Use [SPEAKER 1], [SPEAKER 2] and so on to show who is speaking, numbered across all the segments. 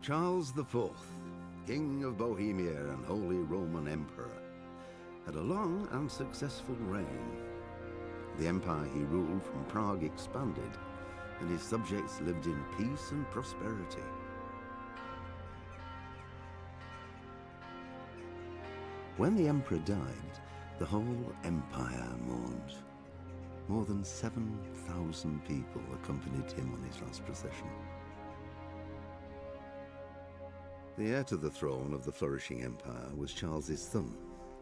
[SPEAKER 1] Charles IV, King of Bohemia and Holy Roman Emperor, had a long and successful reign. The empire he ruled from Prague expanded, and his subjects lived in peace and prosperity. When the emperor died, the whole empire mourned. More than 7,000 people accompanied him on his last procession. The heir to the throne of the flourishing empire was Charles's son,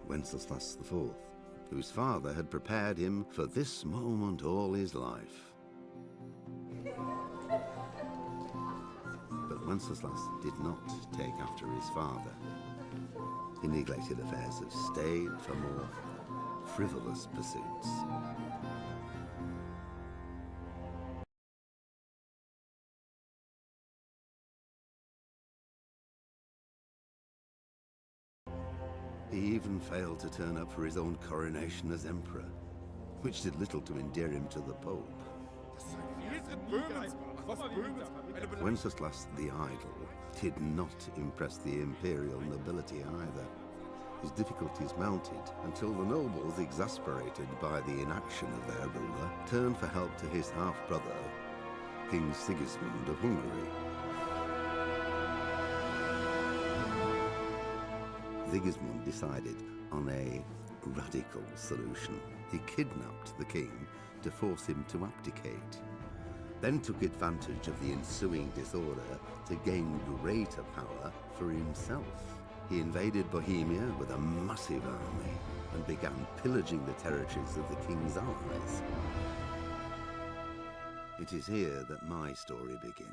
[SPEAKER 1] Wenceslas IV, whose father had prepared him for this moment all his life. But Wenceslas did not take after his father. He neglected affairs of state for more frivolous pursuits. He even failed to turn up for his own coronation as emperor, which did little to endear him to the Pope. Wenceslas the Idle did not impress the imperial nobility either. His difficulties mounted until the nobles, exasperated by the inaction of their ruler, turned for help to his half-brother, King Sigismund of Hungary. Sigismund decided on a radical solution. He kidnapped the king to force him to abdicate, then took advantage of the ensuing disorder to gain greater power for himself. He invaded Bohemia with a massive army and began pillaging the territories of the king's allies. It is here that my story begins.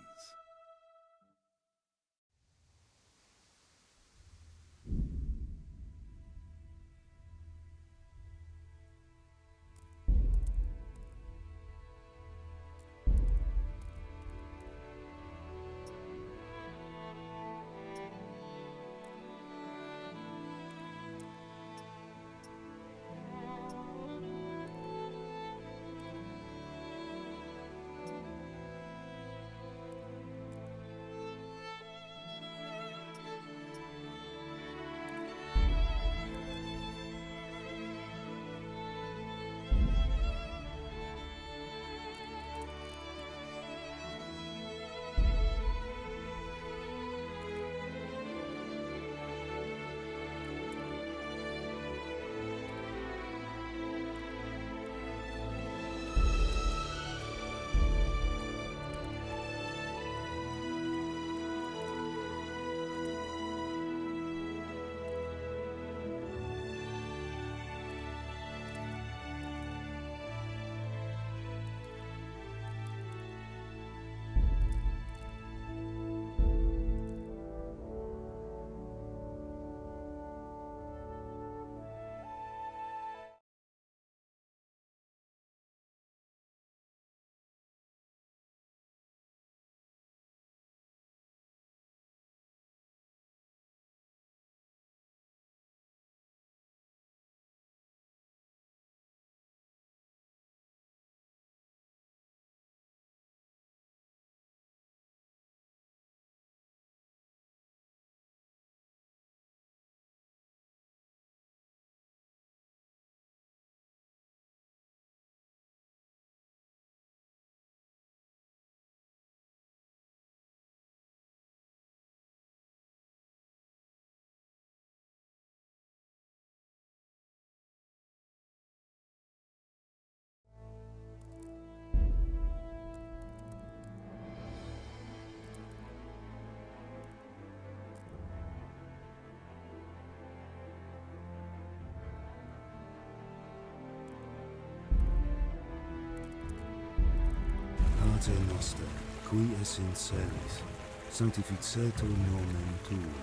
[SPEAKER 2] Pater noster, qui es in celis, sanctificetur nomen tuum,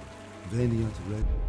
[SPEAKER 2] veniat regnum.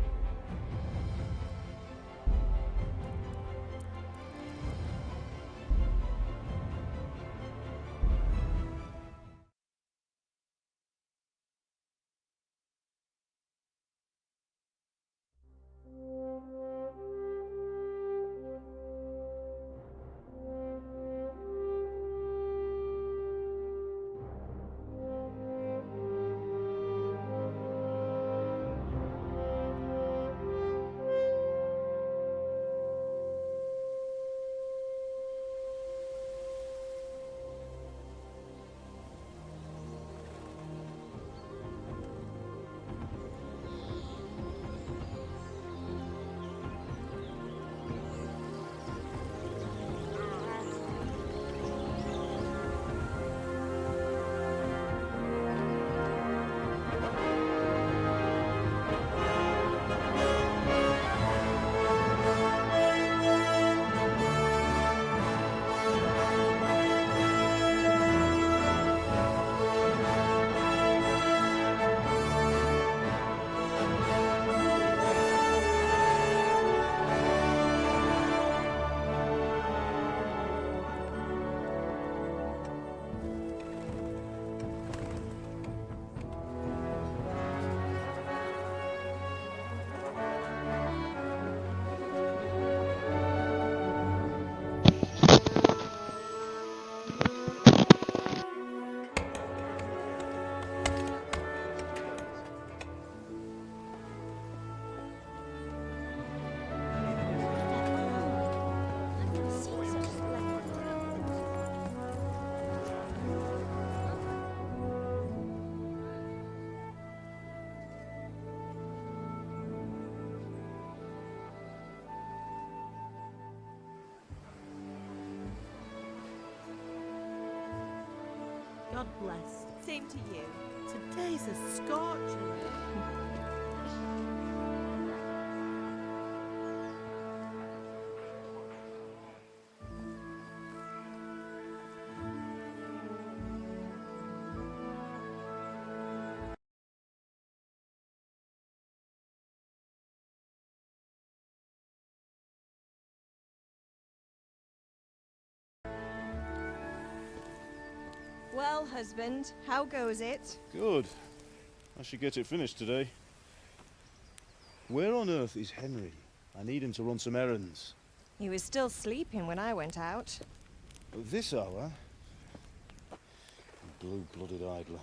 [SPEAKER 3] blessed.
[SPEAKER 4] Same to you.
[SPEAKER 3] Today's a scorcher.
[SPEAKER 4] Well, husband, how goes it?
[SPEAKER 5] Good. I should get it finished today. Where on earth is Henry? I need him to run some errands.
[SPEAKER 4] He was still sleeping when I went out.
[SPEAKER 5] At this hour? Blue-blooded idler.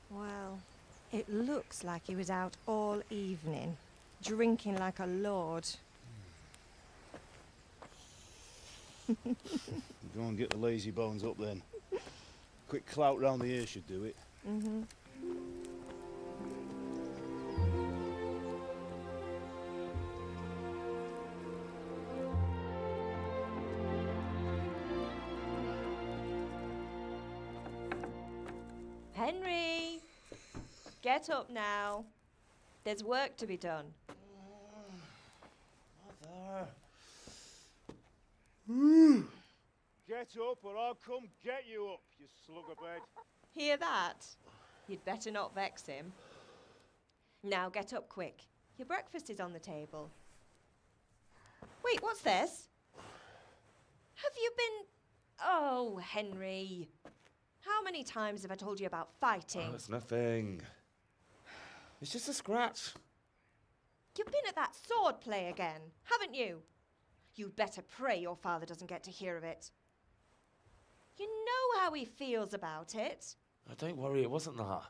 [SPEAKER 4] Well, it looks like he was out all evening, drinking like a lord.
[SPEAKER 5] Go and get the lazy bones up then. Quick clout round the ear should do it.
[SPEAKER 4] Mm-hmm. Henry! Get up now. There's work to be done.
[SPEAKER 5] Mother! Get up or I'll come get you up, you slugabed.
[SPEAKER 4] Hear that? You'd better not vex him. Now get up quick. Your breakfast is on the table. Wait, what's this? Have you been... Oh, Henry. How many times have I told you about fighting?
[SPEAKER 6] Oh, it's nothing. It's just a scratch.
[SPEAKER 4] You've been at that sword play again, haven't you? You'd better pray your father doesn't get to hear of it. You know how he feels about it.
[SPEAKER 6] Oh, don't worry, it wasn't that.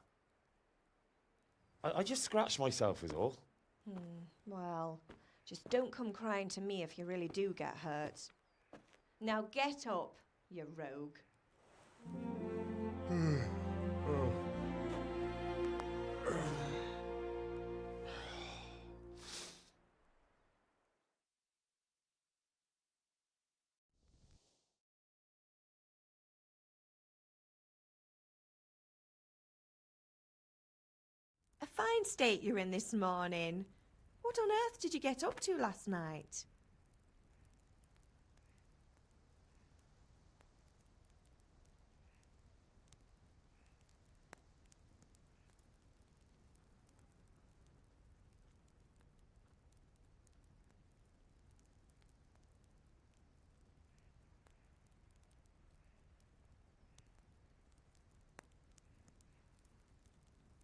[SPEAKER 6] I just scratched myself is all.
[SPEAKER 4] Well, just don't come crying to me if you really do get hurt. Now get up, you rogue. A fine state you're in this morning. What on earth did you get up to last night?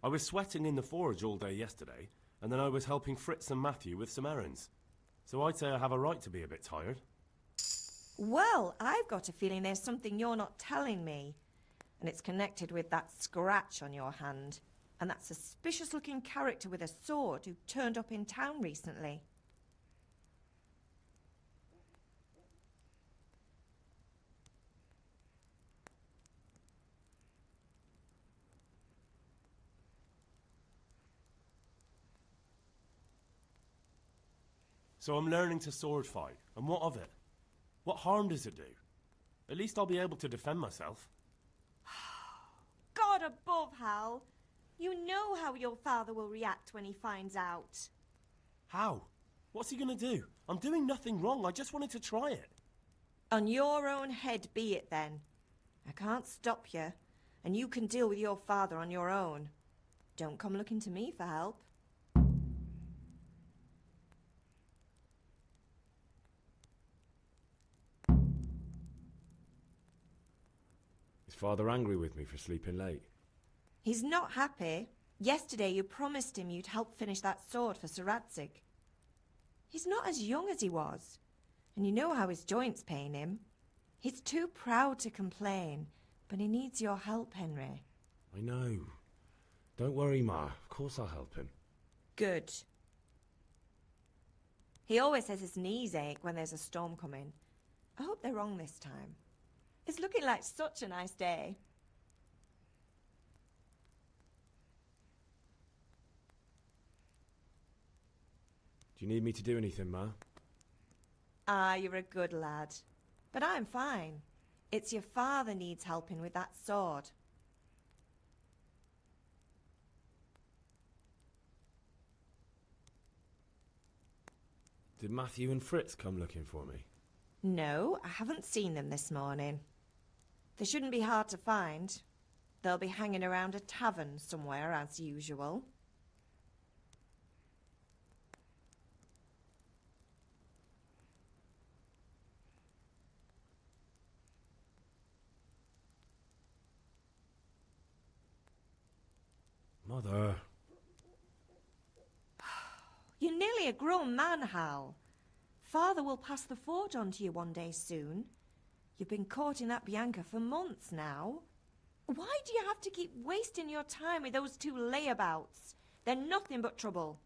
[SPEAKER 7] I was sweating in the forge all day yesterday, and then I was helping Fritz and Matthew with some errands. So I'd say I have a right to be a bit tired.
[SPEAKER 4] Well, I've got a feeling there's something you're not telling me. And it's connected with that scratch on your hand. And that suspicious-looking character with a sword who turned up in town recently.
[SPEAKER 7] So I'm learning to sword fight, and what of it? What harm does it do? At least I'll be able to defend myself.
[SPEAKER 4] God above, Hal! You know how your father will react when he finds out.
[SPEAKER 7] How? What's he gonna do? I'm doing nothing wrong, I just wanted to try it.
[SPEAKER 4] On your own head be it then. I can't stop you, and you can deal with your father on your own. Don't come looking to me for help.
[SPEAKER 6] Is Father angry with me for sleeping late?
[SPEAKER 4] He's not happy. Yesterday you promised him you'd help finish that sword for Sir Radzig. He's not as young as he was, and you know how his joints pain him. He's too proud to complain, but he needs your help, Henry.
[SPEAKER 6] I know. Don't worry, Ma. Of course I'll help him.
[SPEAKER 4] Good. He always says his knees ache when there's a storm coming. I hope they're wrong this time. It's looking like such a nice day.
[SPEAKER 6] Do you need me to do anything, Ma?
[SPEAKER 4] Ah, you're a good lad. But I'm fine. It's your father needs helping with that sword.
[SPEAKER 6] Did Matthew and Fritz come looking for me?
[SPEAKER 4] No, I haven't seen them this morning. They shouldn't be hard to find. They'll be hanging around a tavern somewhere, as usual.
[SPEAKER 6] Mother.
[SPEAKER 4] You're nearly a grown man, Hal. Father will pass the forge on to you one day soon. You've been courting that Bianca for months now. Why do you have to keep wasting your time with those two layabouts? They're nothing but trouble.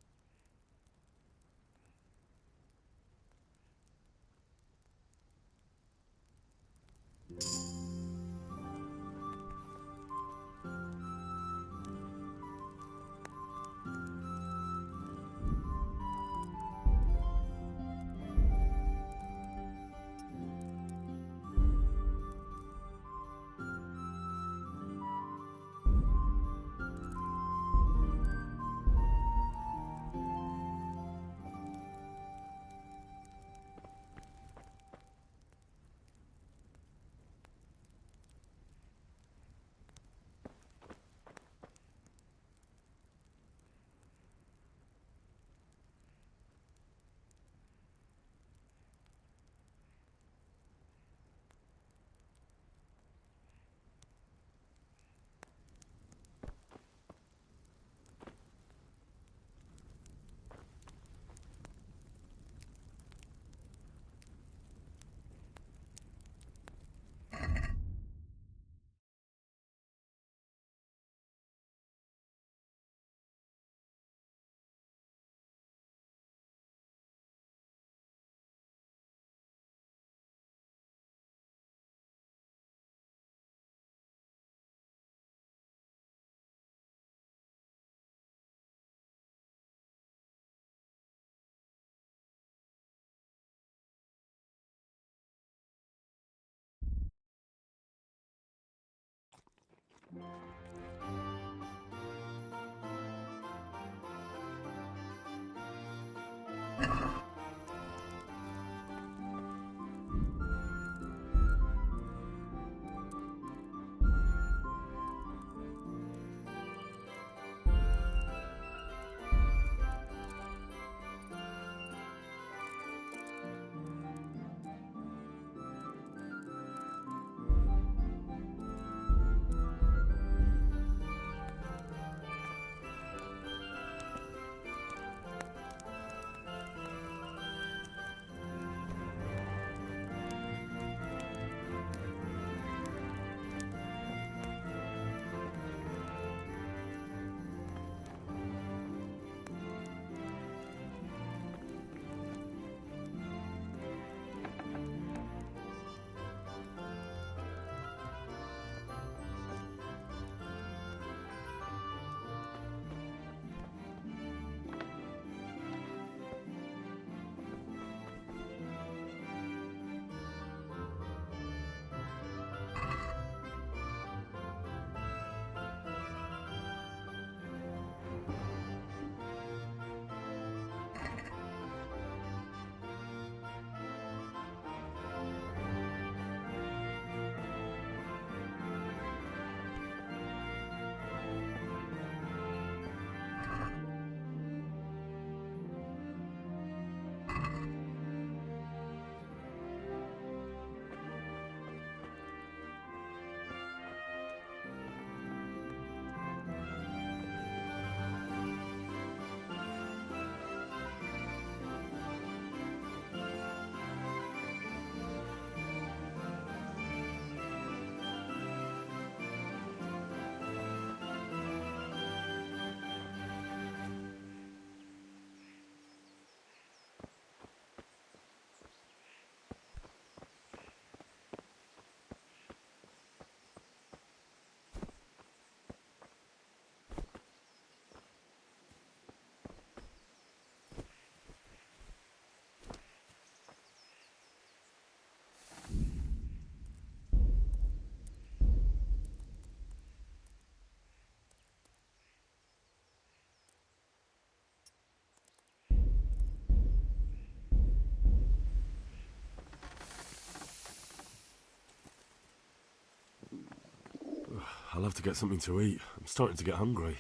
[SPEAKER 7] I'll have to get something to eat. I'm starting to get hungry.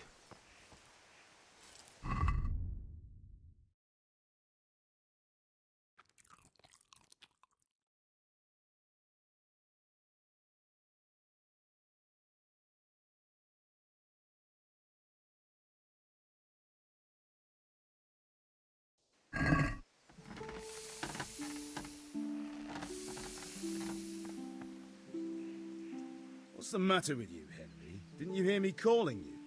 [SPEAKER 8] What's the matter with you, Henry? Didn't you hear me calling you?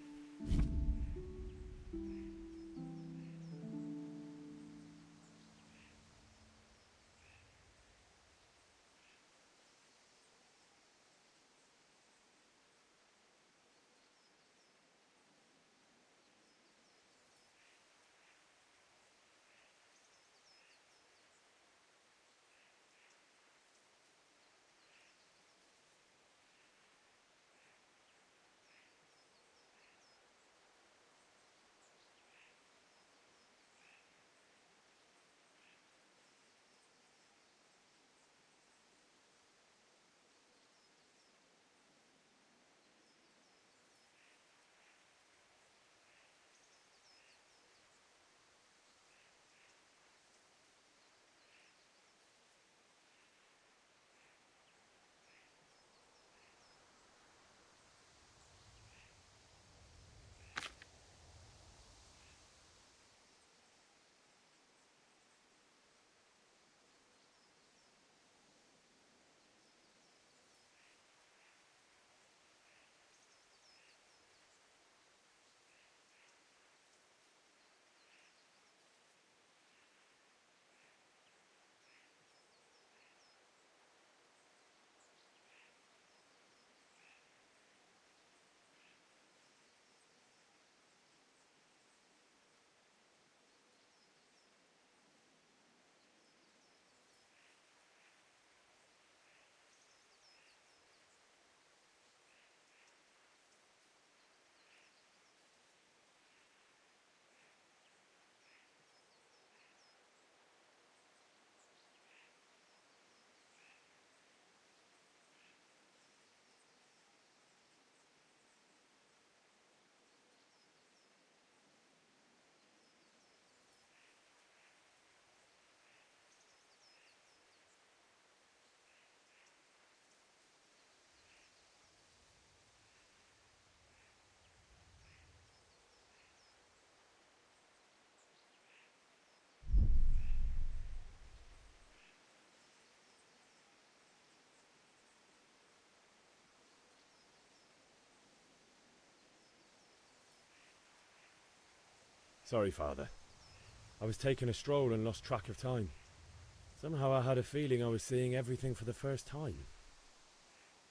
[SPEAKER 7] Sorry, Father. I was taking a stroll and lost track of time. Somehow I had a feeling I was seeing everything for the first time.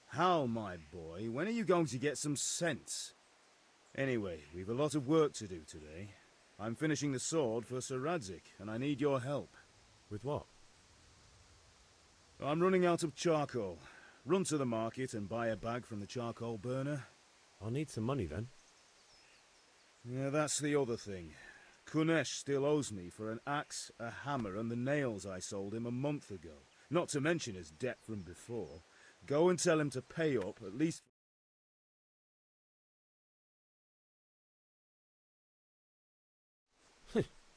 [SPEAKER 8] Hal, my boy, when are you going to get some sense? Anyway, we've a lot of work to do today. I'm finishing the sword for Sir Radzig, and I need your help.
[SPEAKER 7] With what?
[SPEAKER 8] I'm running out of charcoal. Run to the market and buy a bag from the charcoal burner.
[SPEAKER 7] I'll need some money then.
[SPEAKER 8] Yeah, that's the other thing. Kunesh still owes me for an axe, a hammer, and the nails I sold him a month ago. Not to mention his debt from before. Go and tell him to pay up, at least...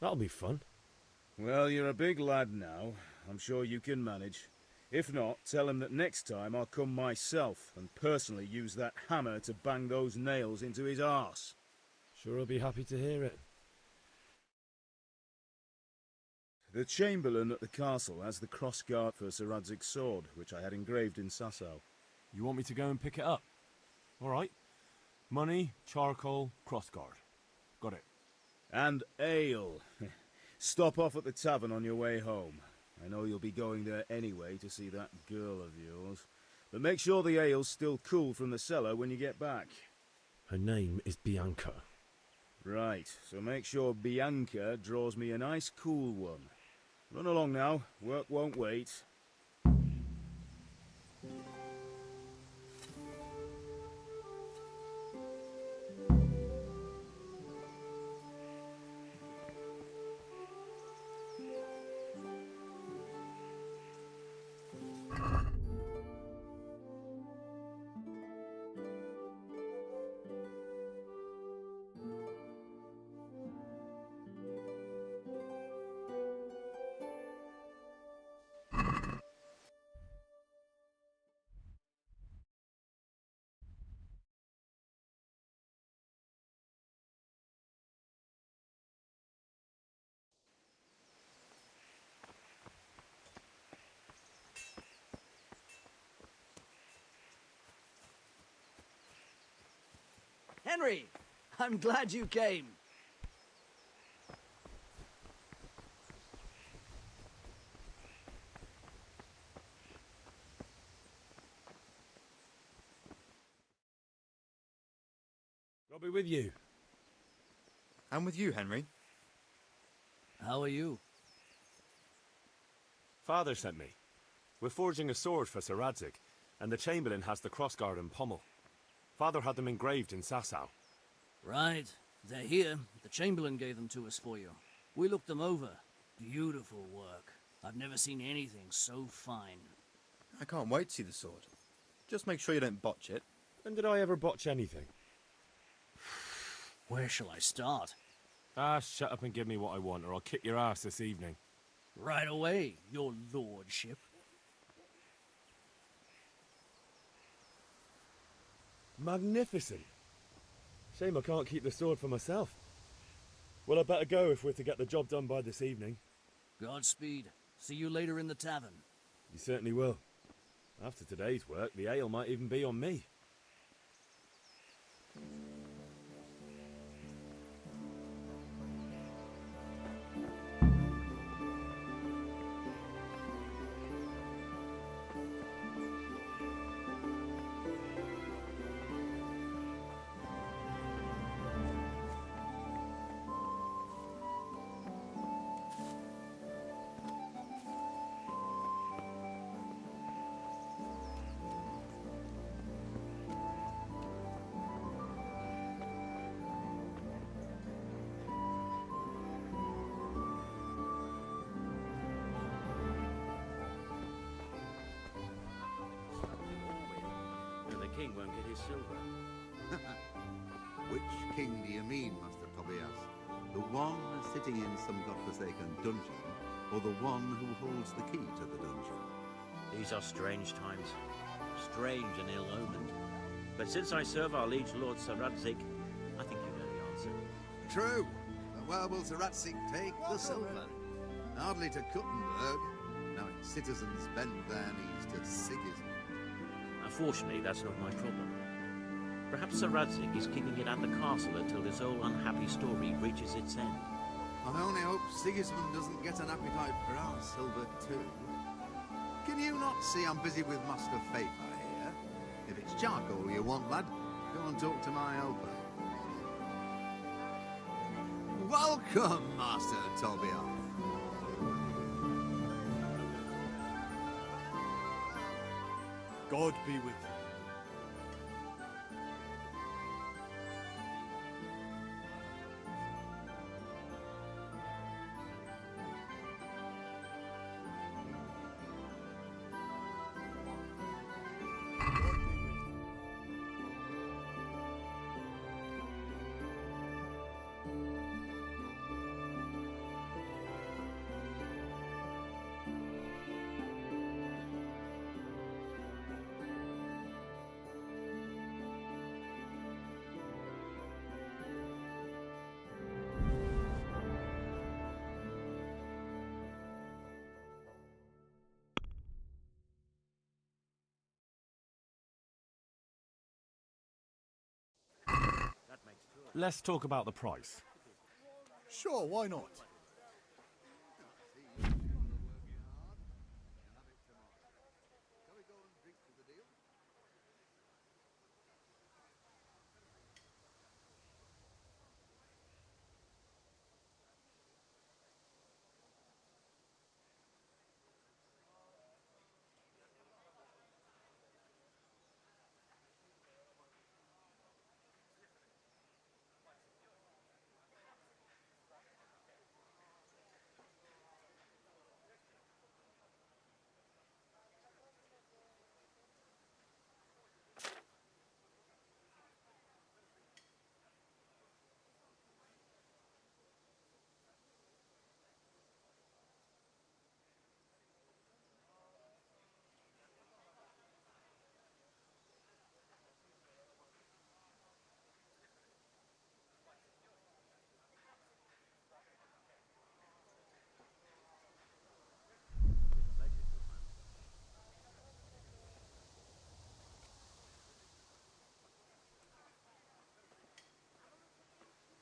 [SPEAKER 7] That'll be fun.
[SPEAKER 8] Well, you're a big lad now. I'm sure you can manage. If not, tell him that next time I'll come myself and personally use that hammer to bang those nails into his arse.
[SPEAKER 7] Sure, I'll be happy to hear it.
[SPEAKER 8] The Chamberlain at the castle has the crossguard for Sir Radzig's sword, which I had engraved in Sasau.
[SPEAKER 7] You want me to go and pick it up? All right. Money, charcoal, crossguard. Got it.
[SPEAKER 8] And ale. Stop off at the tavern on your way home. I know you'll be going there anyway to see that girl of yours. But make sure the ale's still cool from the cellar when you get back.
[SPEAKER 7] Her name is Bianca.
[SPEAKER 8] Right, so make sure Bianca draws me a nice cool one. Run along now, work won't wait.
[SPEAKER 9] Henry, I'm glad you came.
[SPEAKER 7] I'll be with you.
[SPEAKER 10] I'm with you, Henry.
[SPEAKER 9] How are you?
[SPEAKER 7] Father sent me. We're forging a sword for Sir Radzig, and the Chamberlain has the crossguard and pommel. Father had them engraved in Sasau.
[SPEAKER 9] Right. They're here. The Chamberlain gave them to us for you. We looked them over. Beautiful work. I've never seen anything so fine.
[SPEAKER 10] I can't wait to see the sword. Just make sure you don't botch it.
[SPEAKER 7] When did I ever botch anything?
[SPEAKER 9] Where shall I start?
[SPEAKER 7] Ah, shut up and give me what I want, or I'll kick your ass this evening.
[SPEAKER 9] Right away, your lordship.
[SPEAKER 7] Magnificent. Shame I can't keep the sword for myself. Well, I better go if we're to get the job done by this evening.
[SPEAKER 9] Godspeed. See you later in the tavern.
[SPEAKER 7] You certainly will. After today's work, the ale might even be on me.
[SPEAKER 11] The king won't get his silver.
[SPEAKER 1] Which king do you mean, Master Tobias? The one sitting in some godforsaken dungeon, or the one who holds the key to the dungeon?
[SPEAKER 11] These are strange times. Strange and ill-omened. But since I serve our liege lord Sir Radzig, I think you know the answer.
[SPEAKER 1] True. But where will Sir Radzig take the silver? Hardly to Kuttenberg. Now its citizens bend their knees to Sigismund.
[SPEAKER 11] Unfortunately, that's not my problem. Perhaps Sir Radzig is keeping it at the castle until this whole unhappy story reaches its end.
[SPEAKER 1] I only hope Sigismund doesn't get an appetite for our silver too. Can you not see I'm busy with Master Faith here? If it's charcoal you want, lad, go and talk to my helper. Welcome, Master Tobias.
[SPEAKER 10] God be with you.
[SPEAKER 7] Let's talk about the price.
[SPEAKER 12] Sure, why not?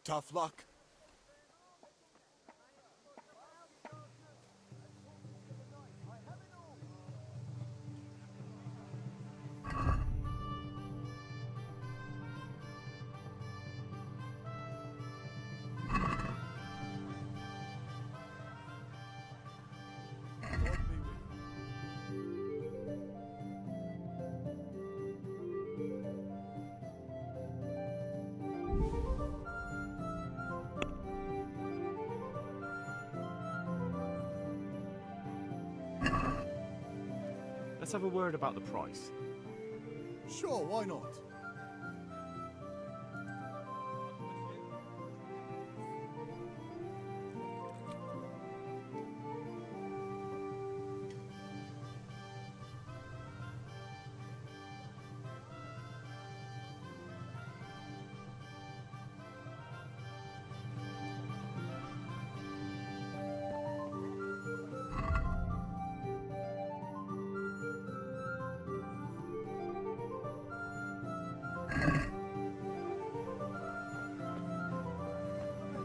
[SPEAKER 12] Tough luck.
[SPEAKER 13] Let's have a word about the price.
[SPEAKER 12] Sure, why not?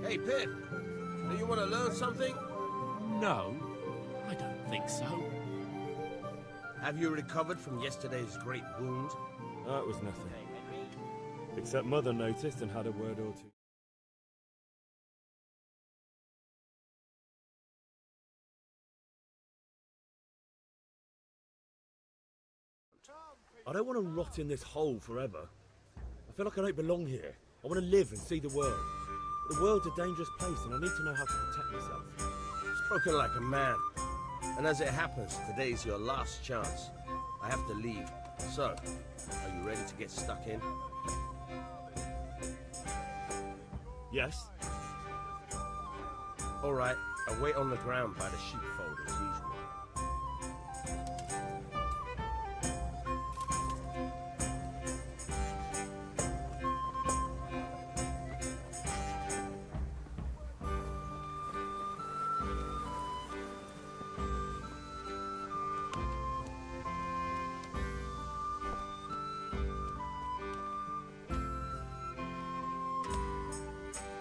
[SPEAKER 14] Hey, Pip, do you want to learn something?
[SPEAKER 6] No, I don't think so.
[SPEAKER 14] Have you recovered from yesterday's great wound?
[SPEAKER 7] That was nothing. Except Mother noticed and had a word or two. I don't want to rot in this hole forever. I feel like I don't belong here. I want to live and see the world. The world's a dangerous place and I need to know how to protect myself.
[SPEAKER 14] Spoken like a man. And as it happens, today's your last chance. I have to leave. So, are you ready to get stuck in?
[SPEAKER 7] Yes.
[SPEAKER 14] All right, I'll wait on the ground by the sheepfold as usual.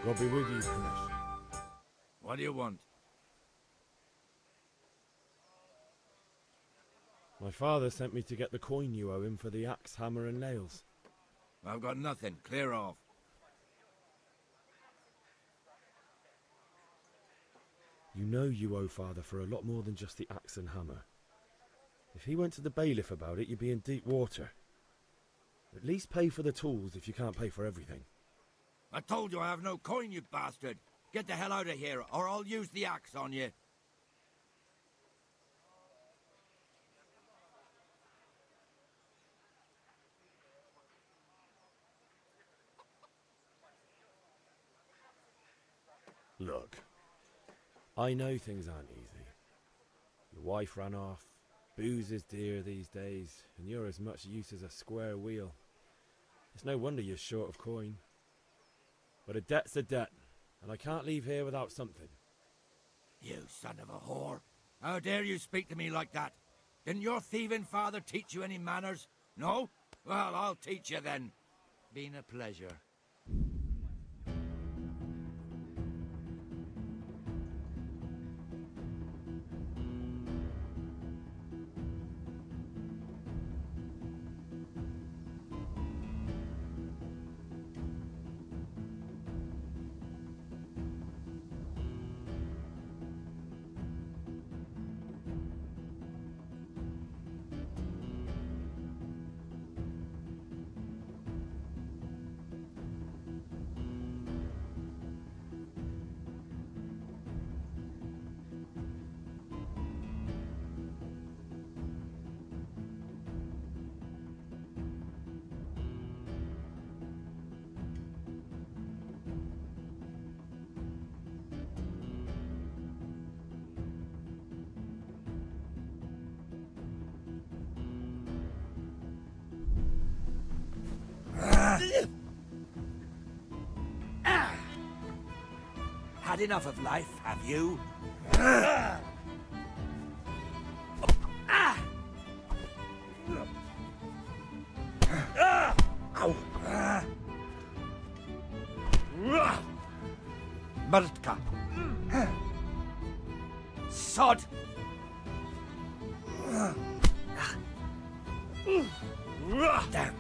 [SPEAKER 2] God be with you, Kanesh.
[SPEAKER 15] What do you want?
[SPEAKER 2] My father sent me to get the coin you owe him for the axe, hammer and nails.
[SPEAKER 15] I've got nothing. Clear off.
[SPEAKER 2] You know you owe father for a lot more than just the axe and hammer. If he went to the bailiff about it, you'd be in deep water. At least pay for the tools if you can't pay for everything.
[SPEAKER 15] I told you I have no coin, you bastard. Get the hell out of here, or I'll use the axe on you.
[SPEAKER 2] Look, I know things aren't easy. Your wife ran off, booze is dear these days, and you're as much use as a square wheel. It's no wonder you're short of coin. But a debt's a debt, and I can't leave here without something.
[SPEAKER 15] You son of a whore. How dare you speak to me like that? Didn't your thieving father teach you any manners? No? Well, I'll teach you then. Been a pleasure. Had enough of life, have you? Ow! Mrtka. Sod! Damn.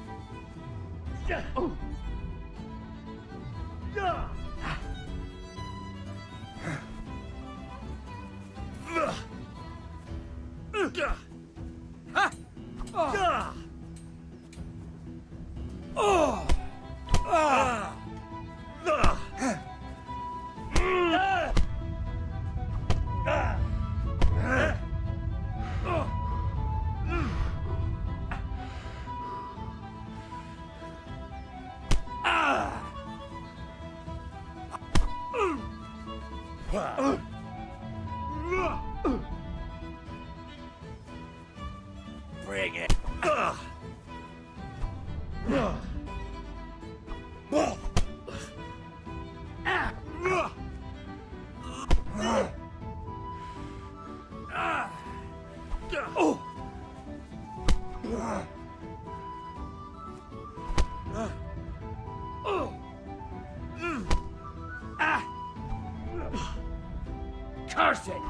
[SPEAKER 15] Bring it. Curse it!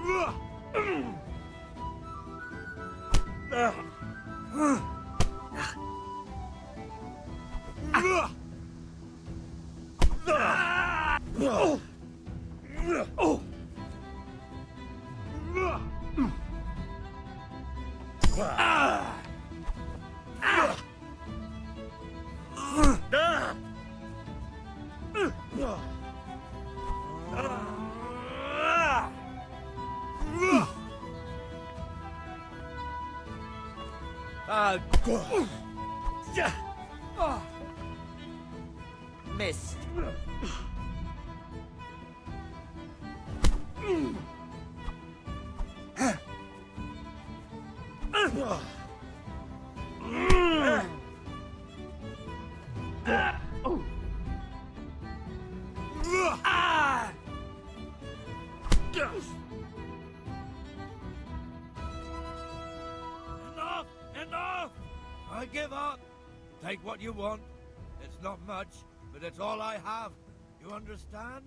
[SPEAKER 15] Missed. Enough! Enough! I give up. Take what you want. It's not much, but it's all I have. You understand?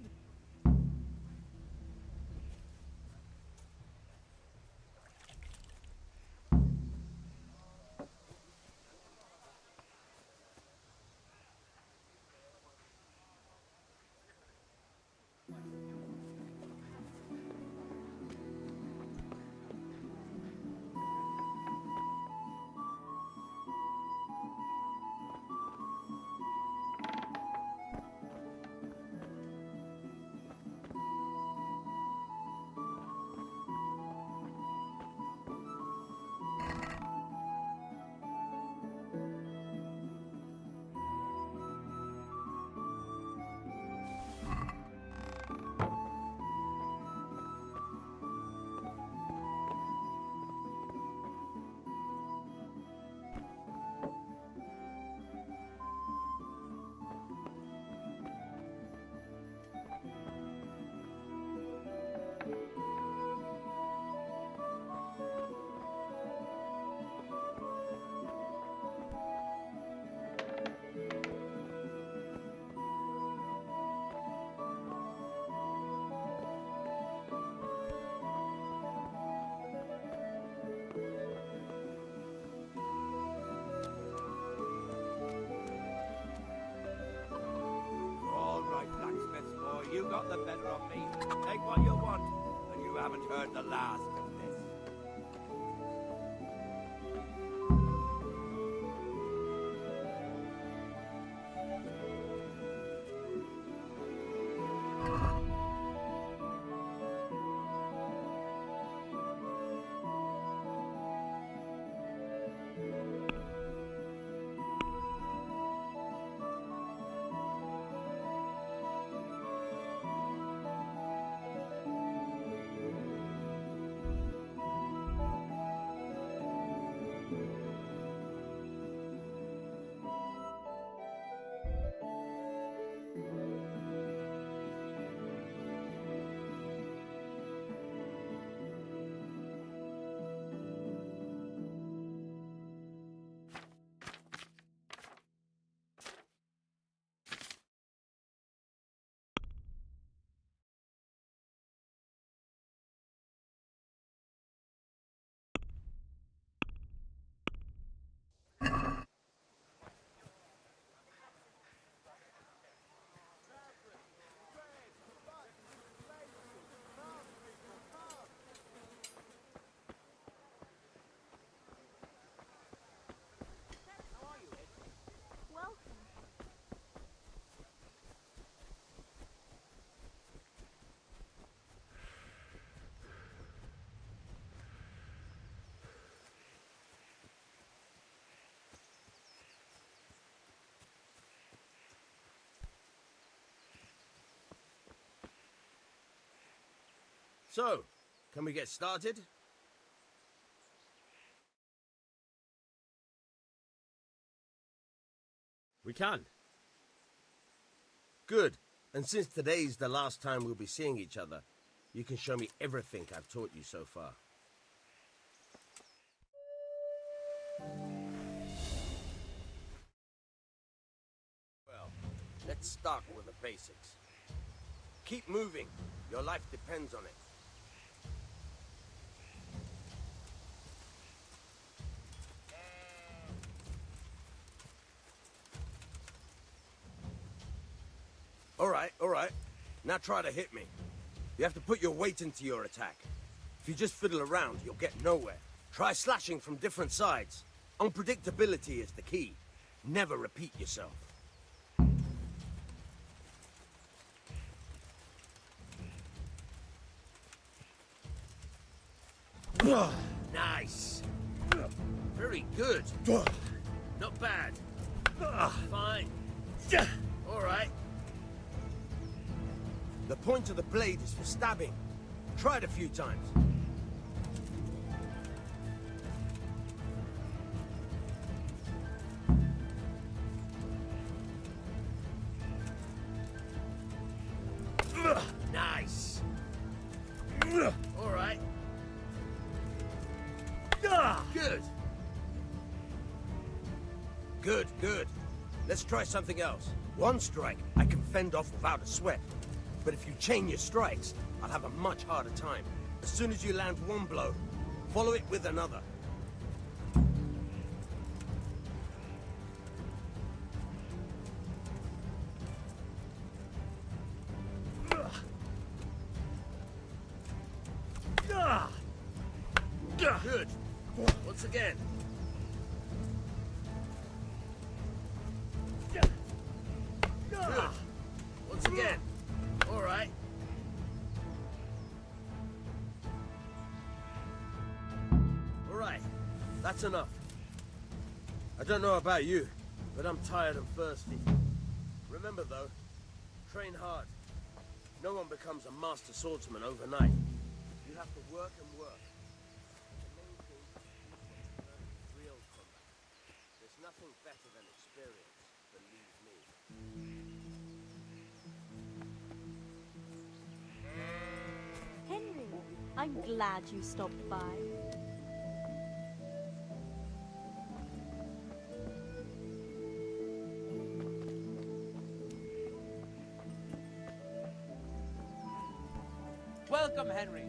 [SPEAKER 15] You got the better of me. Take what you want, and you haven't heard the last of this.
[SPEAKER 14] So, can we get started?
[SPEAKER 2] We can.
[SPEAKER 14] Good. And since today's the last time we'll be seeing each other, you can show me everything I've taught you so far. Well, let's start with the basics. Keep moving. Your life depends on it. All right. Now try to hit me. You have to put your weight into your attack. If you just fiddle around, you'll get nowhere. Try slashing from different sides. Unpredictability is the key. Never repeat yourself. Nice. Very good. Not bad. Fine. All right. The point of the blade is for stabbing. Try it a few times. Nice. All right. Good. Good. Let's try something else. One strike I can fend off without a sweat. But if you chain your strikes, I'll have a much harder time. As soon as you land one blow, follow it with another. Good. Once again. Good. Once again. All right. All right. That's enough. I don't know about you, but I'm tired and thirsty. Remember though, train hard. No one becomes a master swordsman overnight. You have to work and work. The main thing is to learn real combat. There's nothing better than experience, believe me.
[SPEAKER 16] Henry, I'm glad you stopped by.
[SPEAKER 17] Welcome, Henry.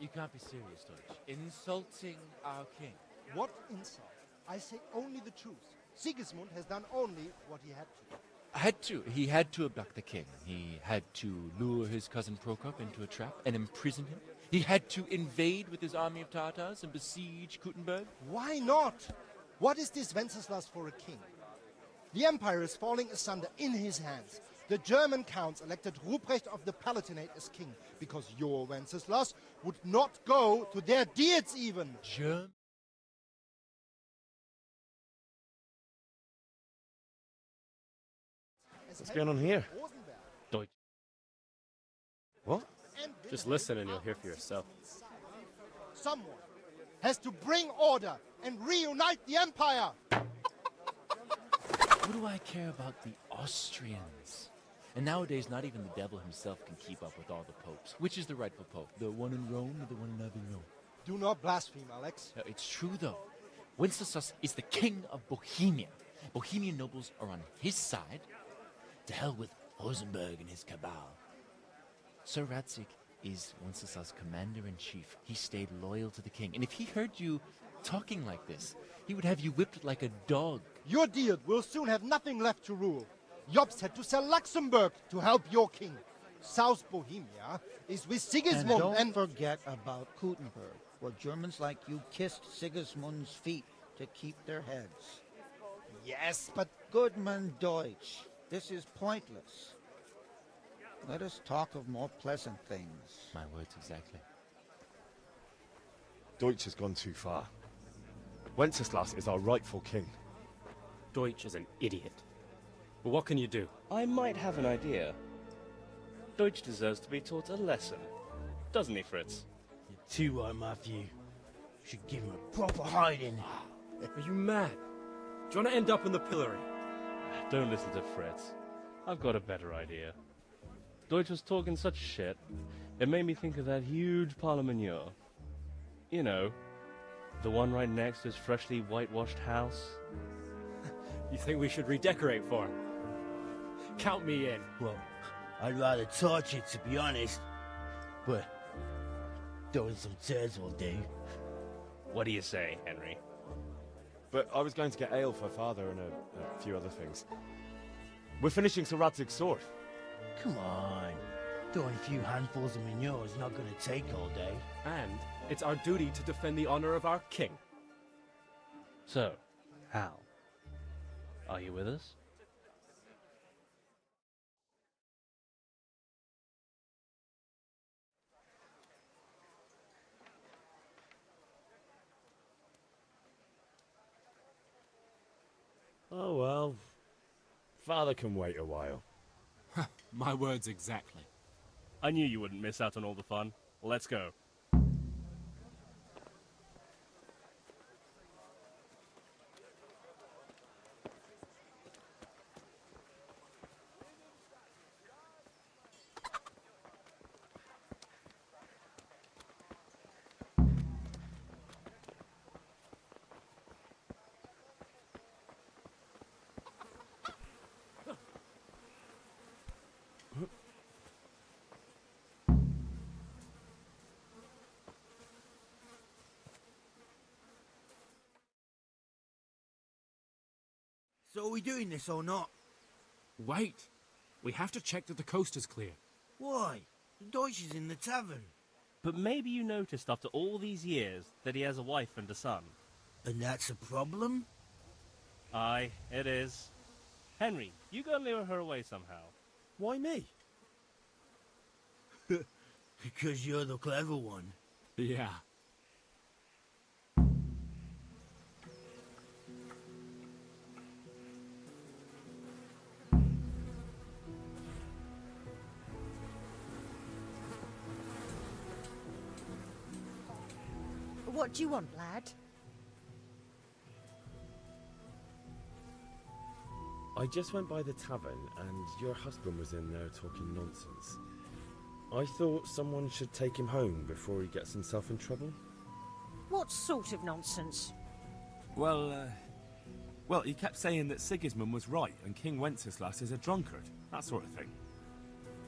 [SPEAKER 18] You can't be serious, Deutsch. Insulting our king.
[SPEAKER 19] What insult? I say only the truth. Sigismund has done only what he had to.
[SPEAKER 18] He had to abduct the king. He had to lure his cousin Prokop into a trap and imprison him. He had to invade with his army of Tartars and besiege Kuttenberg.
[SPEAKER 19] Why not? What is this Wenceslas for a king? The Empire is falling asunder in his hands. The German counts elected Ruprecht of the Palatinate as king, because your Wenceslas would not go to their deeds even.
[SPEAKER 7] What's going on here?
[SPEAKER 17] Deutsch.
[SPEAKER 7] What?
[SPEAKER 17] Just listen and you'll hear for yourself.
[SPEAKER 19] Someone has to bring order and reunite the Empire.
[SPEAKER 18] What do I care about the Austrians? And nowadays, not even the devil himself can keep up with all the popes. Which is the rightful pope? The one in Rome or the one in Avignon?
[SPEAKER 19] Do not blaspheme, Alex.
[SPEAKER 18] No, it's true, though. Wenceslas is the king of Bohemia. Bohemian nobles are on his side. To hell with Rosenberg and his cabal. Sir Radzik is Wenceslas' commander-in-chief. He stayed loyal to the king. And if he heard you talking like this, he would have you whipped like a dog.
[SPEAKER 19] Your deed will soon have nothing left to rule. Jobst had to sell Luxembourg to help your king. South Bohemia is with Sigismund
[SPEAKER 20] and don't forget about Kuttenberg, where Germans like you kissed Sigismund's feet to keep their heads.
[SPEAKER 19] Yes, but...
[SPEAKER 20] Goodman Deutsch, this is pointless. Let us talk of more pleasant things.
[SPEAKER 18] My words exactly.
[SPEAKER 7] Deutsch has gone too far. Wenceslas is our rightful king.
[SPEAKER 17] Deutsch is an idiot. But what can you do?
[SPEAKER 21] I might have an idea. Deutsch deserves to be taught a lesson. Doesn't he, Fritz?
[SPEAKER 22] You're too right, Matthew. Should give him a proper hiding.
[SPEAKER 17] Are you mad? Do you want to end up in the pillory?
[SPEAKER 21] Don't listen to Fritz. I've got a better idea. Deutsch was talking such shit, it made me think of that huge parliament. You know, the one right next to his freshly whitewashed house.
[SPEAKER 17] You think we should redecorate for him? Count me in.
[SPEAKER 22] Well, I'd rather torch it, to be honest. But throwing some turds will do.
[SPEAKER 21] What do you say, Henry?
[SPEAKER 7] But I was going to get ale for father and a few other things. We're finishing Sir Radzig's sword.
[SPEAKER 22] Come on. Throwing a few handfuls of manure is not going to take all day.
[SPEAKER 17] And it's our duty to defend the honor of our king.
[SPEAKER 21] So, Hal, are you with us?
[SPEAKER 7] Oh well. Father can wait a while.
[SPEAKER 13] My words exactly.
[SPEAKER 21] I knew you wouldn't miss out on all the fun. Let's go.
[SPEAKER 22] So are we doing this or not?
[SPEAKER 13] Wait. We have to check that the coast is clear.
[SPEAKER 22] Why? The Deutsch is in the tavern.
[SPEAKER 21] But maybe you noticed after all these years that he has a wife and a son.
[SPEAKER 22] And that's a problem?
[SPEAKER 21] Aye, it is. Henry, you go and lure her away somehow.
[SPEAKER 17] Why me?
[SPEAKER 22] Because you're the clever one.
[SPEAKER 13] Yeah.
[SPEAKER 3] What do you want, lad?
[SPEAKER 2] I just went by the tavern and your husband was in there talking nonsense. I thought someone should take him home before he gets himself in trouble.
[SPEAKER 3] What sort of nonsense?
[SPEAKER 13] Well, he kept saying that Sigismund was right and King Wenceslas is a drunkard, that sort of thing.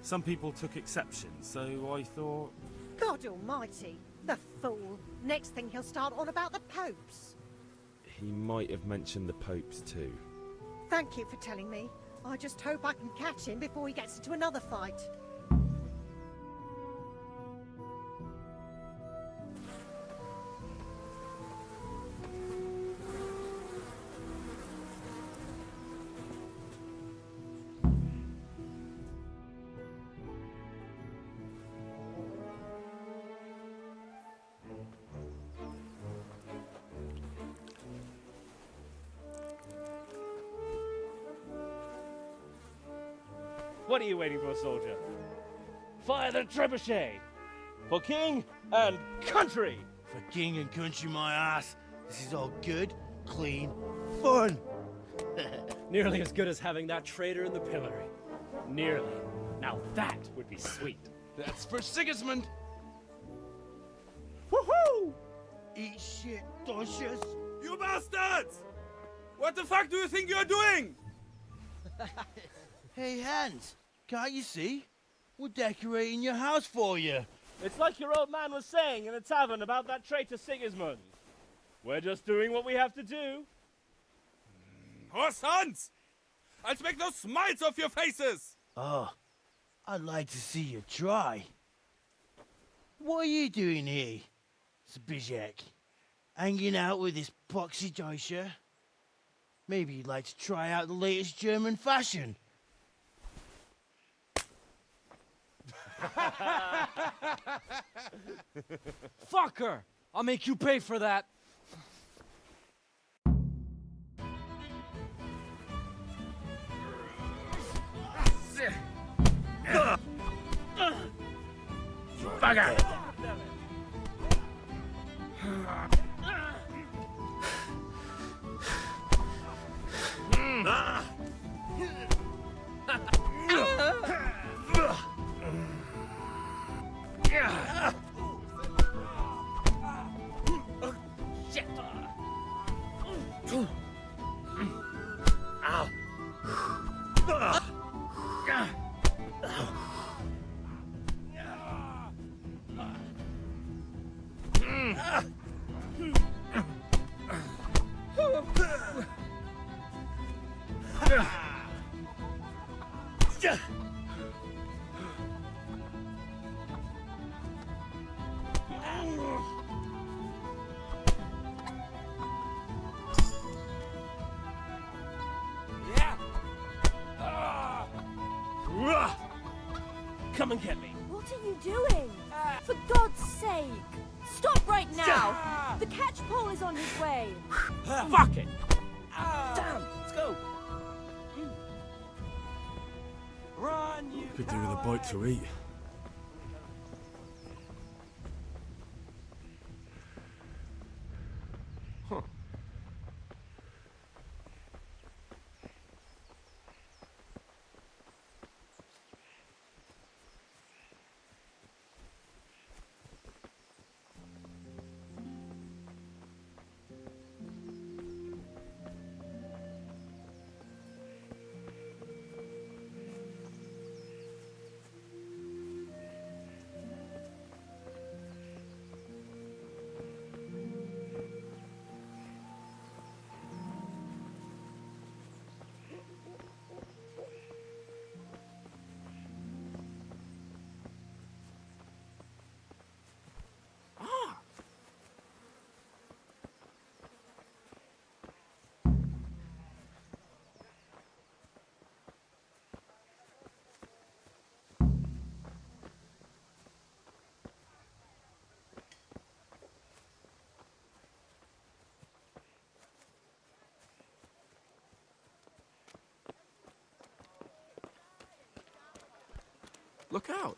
[SPEAKER 13] Some people took exception, so I thought...
[SPEAKER 3] God almighty, the fool. Next thing he'll start on about the popes.
[SPEAKER 2] He might have mentioned the popes too.
[SPEAKER 3] Thank you for telling me. I just hope I can catch him before he gets into another fight.
[SPEAKER 21] What are you waiting for, soldier? Fire the trebuchet! For king and country!
[SPEAKER 22] For king and country, my ass. This is all good, clean, fun.
[SPEAKER 17] Nearly as good as having that traitor in the pillory. Nearly. Now that would be sweet.
[SPEAKER 15] That's for Sigismund.
[SPEAKER 22] Woohoo! Eat shit, Docious.
[SPEAKER 13] You bastards! What the fuck do you think you're doing?
[SPEAKER 22] Hey, Hans, can't you see? We're decorating your house for you.
[SPEAKER 21] It's like your old man was saying in the tavern about that traitor Sigismund. We're just doing what we have to do.
[SPEAKER 13] Oh, sons! I'll make those smiles off your faces!
[SPEAKER 22] Oh, I'd like to see you try. What are you doing here, Zbyszek? Hanging out with this poxy Deutscher? Maybe you'd like to try out the latest German fashion.
[SPEAKER 17] Fucker! I'll make you pay for that.
[SPEAKER 22] Bugger!
[SPEAKER 15] Shit!
[SPEAKER 9] Come and get me.
[SPEAKER 16] What are you doing? For God's sake! Stop right now! The catch pole is on his way!
[SPEAKER 21] Fuck it!
[SPEAKER 9] Damn, let's go.
[SPEAKER 13] Run, you
[SPEAKER 7] Could do with a bite to eat. Huh. Look out!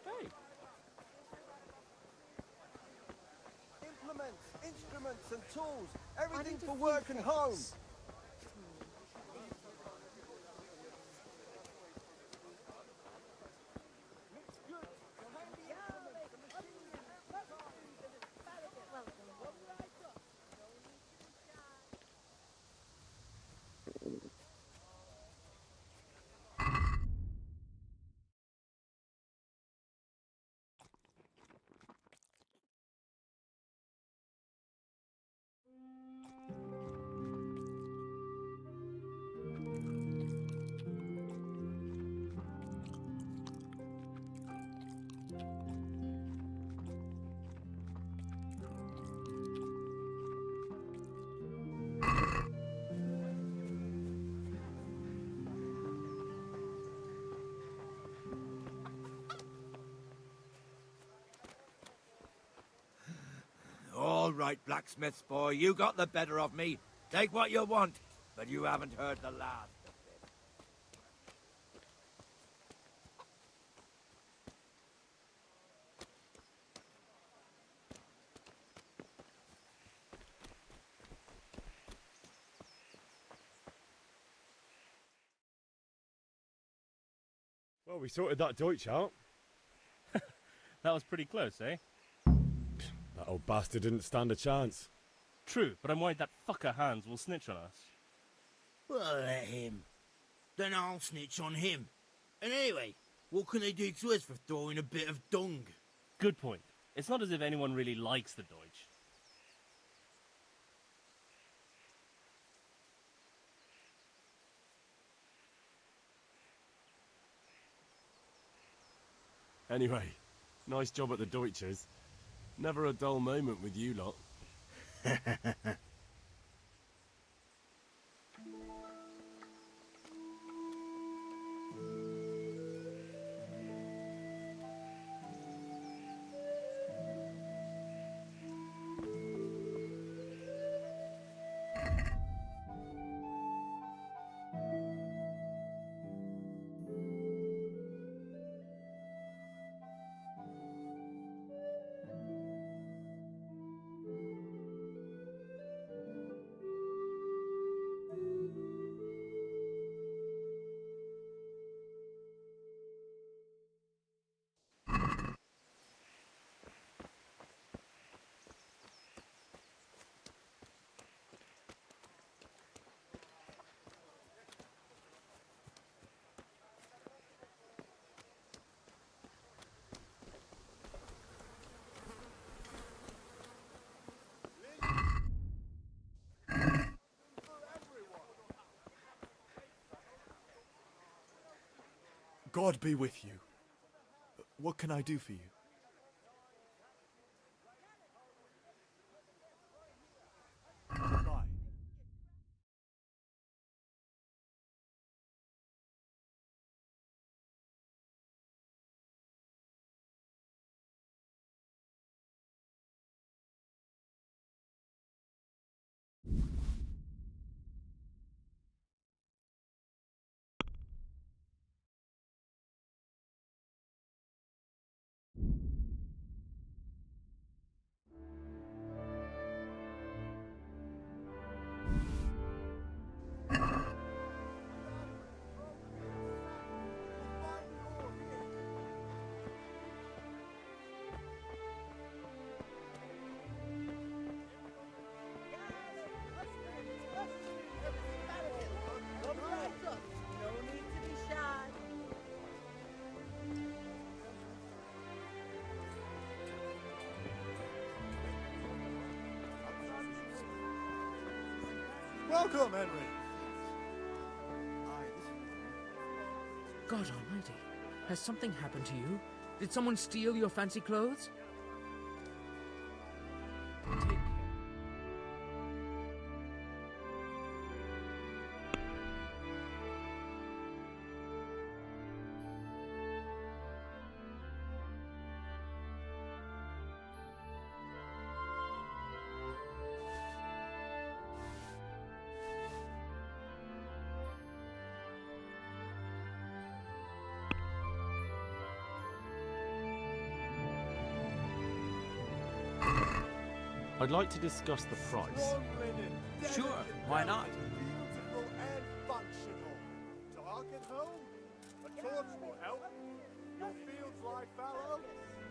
[SPEAKER 7] Hey!
[SPEAKER 14] Implements, instruments and tools. Everything for work and home.
[SPEAKER 15] All right, blacksmith's boy, you got the better of me. Take what you want, but you haven't heard the last of
[SPEAKER 7] Well, we sorted that Deutsch out.
[SPEAKER 21] That was pretty close, eh?
[SPEAKER 7] That old bastard didn't stand a chance.
[SPEAKER 21] True, but I'm worried that fucker Hans will snitch on us.
[SPEAKER 22] Well, let him. Then I'll snitch on him. And anyway, what can they do to us for throwing a bit of dung?
[SPEAKER 21] Good point. It's not as if anyone really likes the Deutsch.
[SPEAKER 7] Anyway, nice job at the Deutsches. Never a dull moment with you lot.
[SPEAKER 12] God be with you. What can I do for you? Bye. Welcome, Henry.
[SPEAKER 4] God almighty, has something happened to you? Did someone steal your fancy clothes?
[SPEAKER 13] I'd like to discuss the price.
[SPEAKER 4] Sure, why not?
[SPEAKER 12] Beautiful and functional. Dark at home? A torch will help. Your fields lie fallow?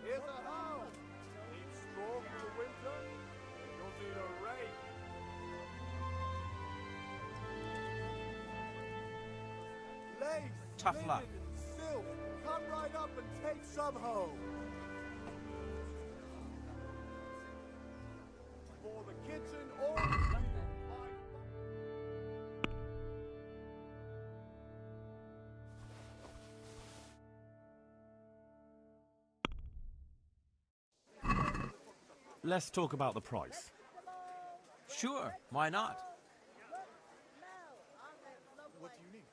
[SPEAKER 12] Here's a hoe. Need straw for the winter? You'll need a rake. Lace,
[SPEAKER 4] Tough
[SPEAKER 12] linen,
[SPEAKER 4] luck.
[SPEAKER 12] and silk. Come right up and take some home. For the kitchen or
[SPEAKER 13] Let's talk about the price.
[SPEAKER 4] Sure, why not?
[SPEAKER 12] What do you need?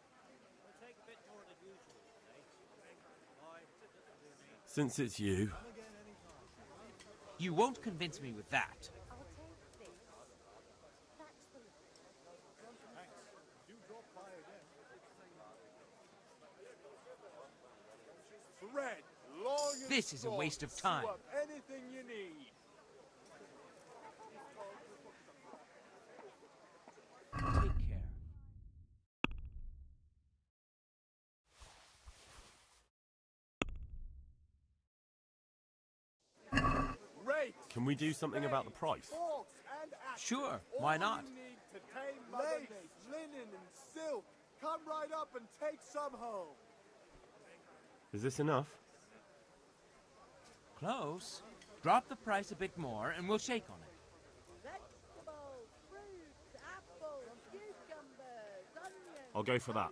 [SPEAKER 7] Since it's you,
[SPEAKER 4] You won't convince me with that.
[SPEAKER 12] Thread, long and
[SPEAKER 4] This is a
[SPEAKER 12] strong.
[SPEAKER 4] waste of
[SPEAKER 12] Sew
[SPEAKER 4] time.
[SPEAKER 12] up anything you need.
[SPEAKER 13] Can we do something about the price?
[SPEAKER 12] Sure,
[SPEAKER 11] why not?
[SPEAKER 12] Lace, linen, and silk. Come right up and take some home.
[SPEAKER 13] Is this enough?
[SPEAKER 4] Close. Drop the price a bit more and we'll shake on it.
[SPEAKER 5] Vegetables, fruits, apples, cucumbers, onions.
[SPEAKER 13] I'll go for that.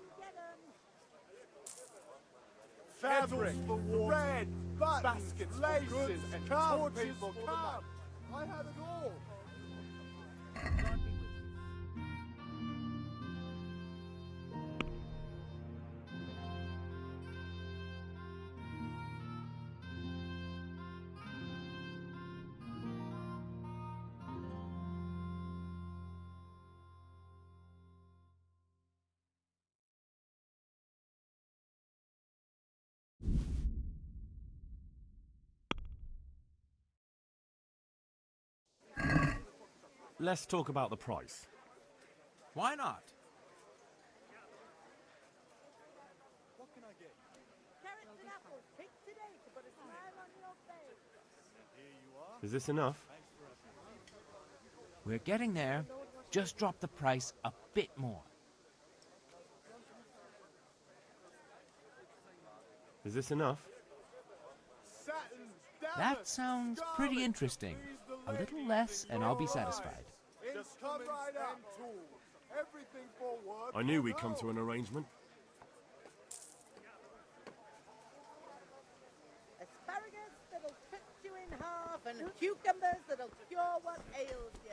[SPEAKER 12] Fabric, thread, baskets, laces, and torches. Come! I have it all.
[SPEAKER 13] Let's talk about the price.
[SPEAKER 4] Why not?
[SPEAKER 12] What can I get?
[SPEAKER 5] Carrots and apples, picked today to put a smile on your face.
[SPEAKER 12] Here you are.
[SPEAKER 13] Is this enough?
[SPEAKER 4] We're getting there. Just drop the price a bit more.
[SPEAKER 13] Is this enough?
[SPEAKER 4] That sounds pretty interesting. A little less and I'll be satisfied.
[SPEAKER 12] Just come right up. Everything for work.
[SPEAKER 13] I knew we'd come to an arrangement.
[SPEAKER 5] Asparagus that'll cut you in half and cucumbers that'll cure what ails you.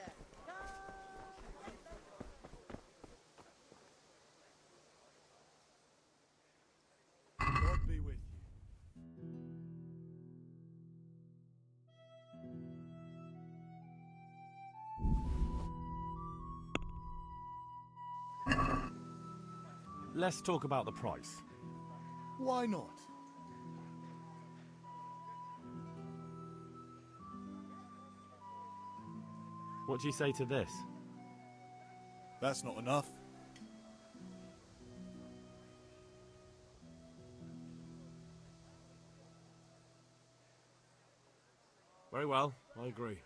[SPEAKER 12] God be with you.
[SPEAKER 13] Let's talk about the price.
[SPEAKER 12] Why not?
[SPEAKER 13] What do you say to this?
[SPEAKER 12] That's not enough.
[SPEAKER 13] Very well, I agree.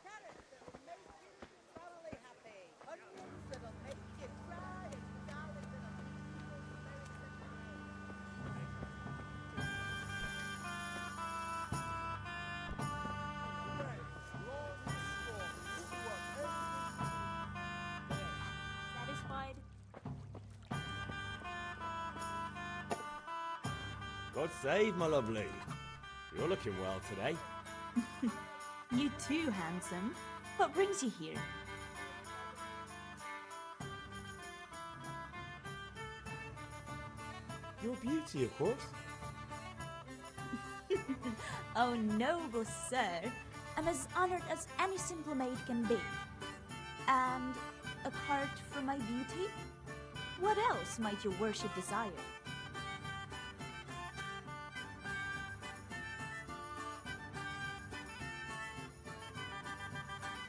[SPEAKER 5] Carrots that'll make you thoroughly happy. Onions that'll make you cry and garlic that'll keep people's spirits at high.
[SPEAKER 16] Satisfied?
[SPEAKER 2] God save, my lovely. You're looking well today.
[SPEAKER 16] You too, handsome. What brings you here?
[SPEAKER 2] Your beauty, of course.
[SPEAKER 16] Oh, noble sir. I'm as honored as any simple maid can be. And apart from my beauty, what else might your worship desire?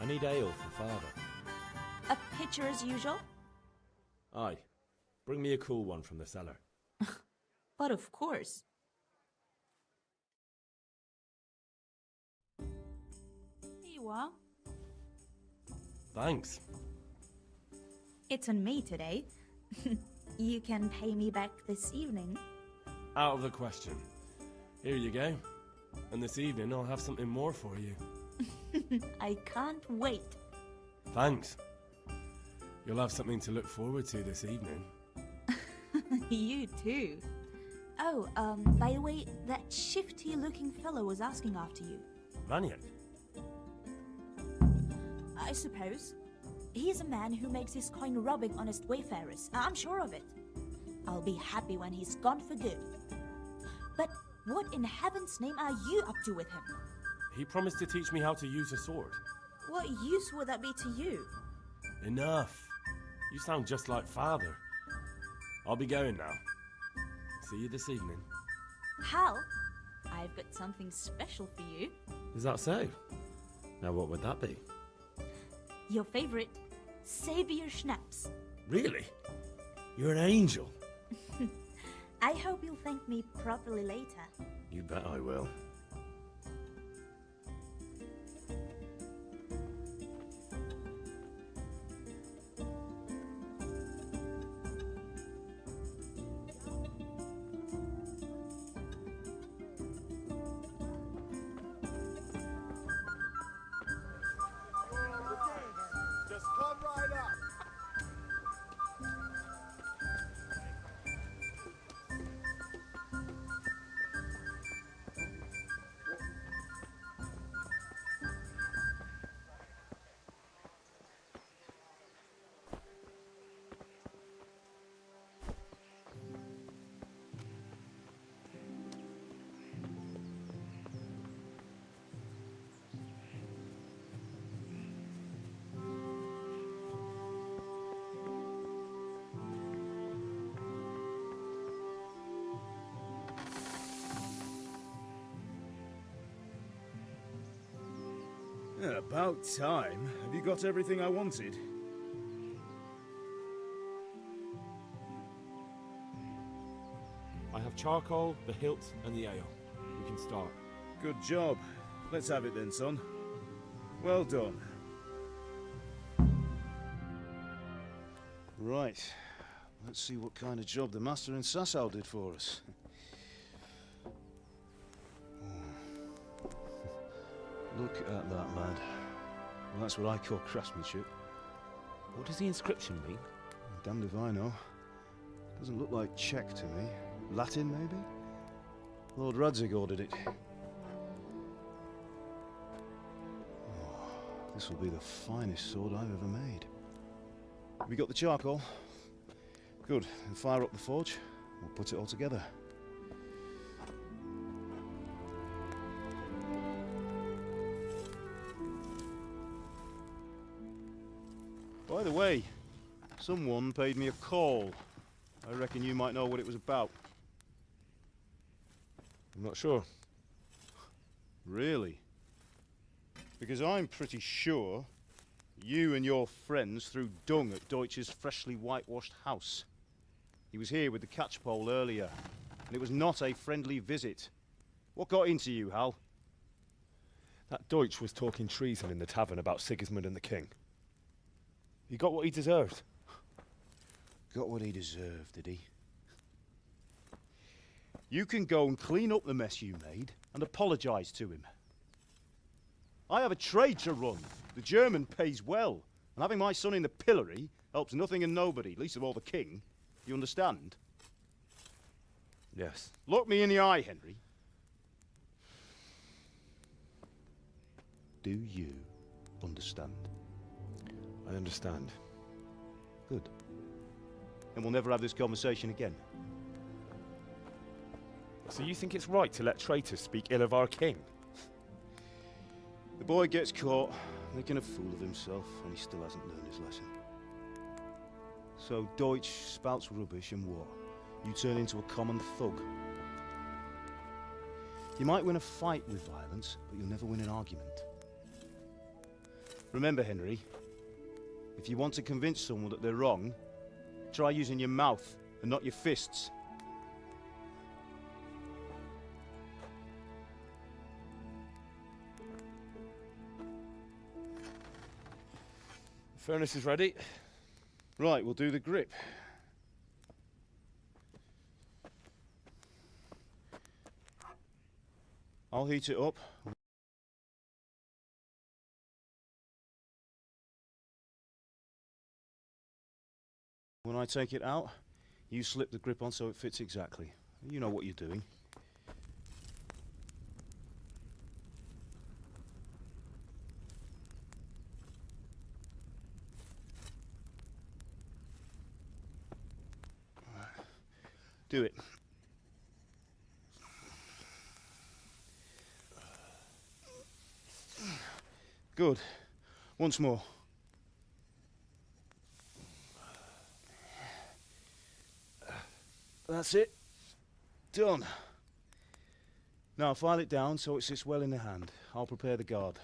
[SPEAKER 2] I need ale for father.
[SPEAKER 16] A pitcher as usual?
[SPEAKER 2] Aye. Bring me a cool one from the cellar.
[SPEAKER 16] But of course. Here you are.
[SPEAKER 13] Thanks.
[SPEAKER 16] It's on me today. You can pay me back this evening.
[SPEAKER 13] Out of the question. Here you go. And this evening I'll have something more for you.
[SPEAKER 16] I can't wait.
[SPEAKER 13] Thanks. You'll have something to look forward to this evening.
[SPEAKER 16] You too. Oh, by the way, that shifty-looking fellow was asking after you.
[SPEAKER 13] Vanyek?
[SPEAKER 16] I suppose. He's a man who makes his coin robbing honest wayfarers. I'm sure of it. I'll be happy when he's gone for good. But what in heaven's name are you up to with him?
[SPEAKER 13] He promised to teach me how to use a sword.
[SPEAKER 16] What use would that be to you?
[SPEAKER 13] Enough. You sound just like father. I'll be going now. See you this evening.
[SPEAKER 16] Hal, I've got something special for you.
[SPEAKER 2] Is that so? Now what would that be?
[SPEAKER 16] Your favorite, Savior Schnapps.
[SPEAKER 6] Really? You're an angel.
[SPEAKER 16] I hope you'll thank me properly later.
[SPEAKER 6] You bet I will.
[SPEAKER 12] Just come right up.
[SPEAKER 7] Yeah, about time. Have you got everything I wanted?
[SPEAKER 2] I have charcoal, the hilt, and the ale. We can start.
[SPEAKER 7] Good job. Let's have it then, son. Well done. Right. Let's see what kind of job the master in Sasau did for us. Look at that, lad. Well, that's what I call craftsmanship.
[SPEAKER 6] What does the inscription mean?
[SPEAKER 7] Damned if I know. Doesn't look like Czech to me. Latin, maybe? Lord Radzig ordered it. Oh, this will be the finest sword I've ever made. Have you got the charcoal? Good. Then fire up the forge. We'll put it all together. By the way, someone paid me a call. I reckon you might know what it was about.
[SPEAKER 2] I'm not sure.
[SPEAKER 7] Really? Because I'm pretty sure you and your friends threw dung at Deutsch's freshly whitewashed house. He was here with the catchpole earlier, and it was not a friendly visit. What got into you, Hal?
[SPEAKER 2] That Deutsch was talking treason in the tavern about Sigismund and the king. He got what he deserved.
[SPEAKER 7] Got what he deserved, did he? You can go and clean up the mess you made and apologise to him. I have a trade to run. The German pays well, and having my son in the pillory helps nothing and nobody, least of all the king. You understand?
[SPEAKER 2] Yes.
[SPEAKER 7] Look me in the eye, Henry. Do you understand?
[SPEAKER 2] I understand.
[SPEAKER 7] Good. And we'll never have this conversation again.
[SPEAKER 2] So you think it's right to let traitors speak ill of our king?
[SPEAKER 7] The boy gets caught, making a fool of himself, and he still hasn't learned his lesson. So Deutsch spouts rubbish, and what? You turn into a common thug. You might win a fight with violence, but you'll never win an argument. Remember, Henry, if you want to convince someone that they're wrong, try using your mouth and not your fists.
[SPEAKER 2] The furnace is ready.
[SPEAKER 7] Right, we'll do the grip. I'll heat it up. When I take it out, you slip the grip on so it fits exactly. You know what you're doing. Do it. Good. Once more. That's it. Done. Now file it down so it sits well in the hand. I'll prepare the guard.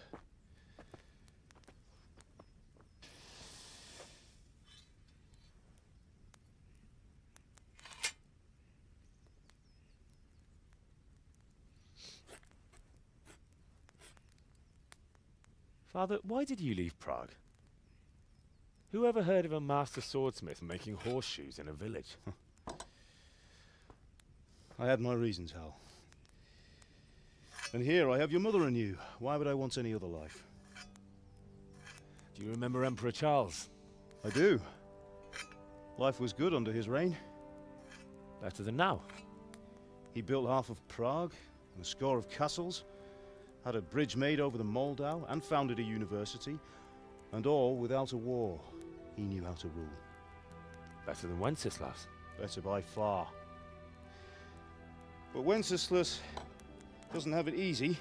[SPEAKER 2] Father, why did you leave Prague? Who ever heard of a master swordsmith making horseshoes in a village?
[SPEAKER 7] I had my reasons, Hal. And here I have your mother and you. Why would I want any other life?
[SPEAKER 2] Do you remember Emperor Charles?
[SPEAKER 7] I do. Life was good under his reign.
[SPEAKER 2] Better than now.
[SPEAKER 7] He built half of Prague and a score of castles, had a bridge made over the Moldau, and founded a university, and all without a war. He knew how to rule.
[SPEAKER 2] Better than Wenceslas.
[SPEAKER 7] Better by far. But Wenceslas doesn't have it easy.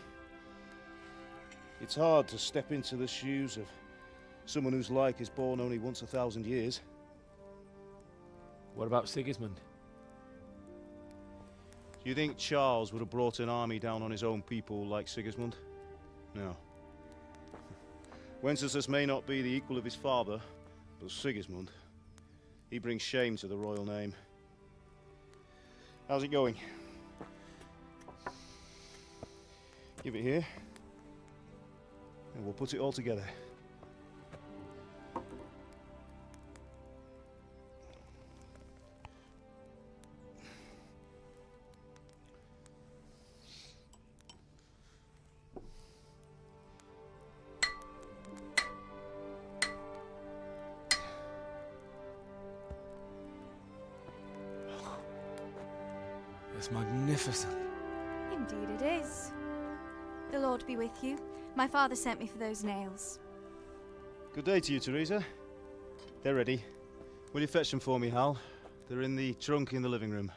[SPEAKER 7] It's hard to step into the shoes of someone whose like is born only once 1,000 years.
[SPEAKER 2] What about Sigismund?
[SPEAKER 7] Do you think Charles would have brought an army down on his own people like Sigismund? No. Wenceslas may not be the equal of his father, but Sigismund, he brings shame to the royal name. How's it going? Give it here, and we'll put it all together.
[SPEAKER 2] It's magnificent.
[SPEAKER 1] Indeed it is. The Lord be with you. My father sent me for those nails.
[SPEAKER 7] Good day to you, Teresa. They're ready. Will you fetch them for me, Hal? They're in the trunk in the living room.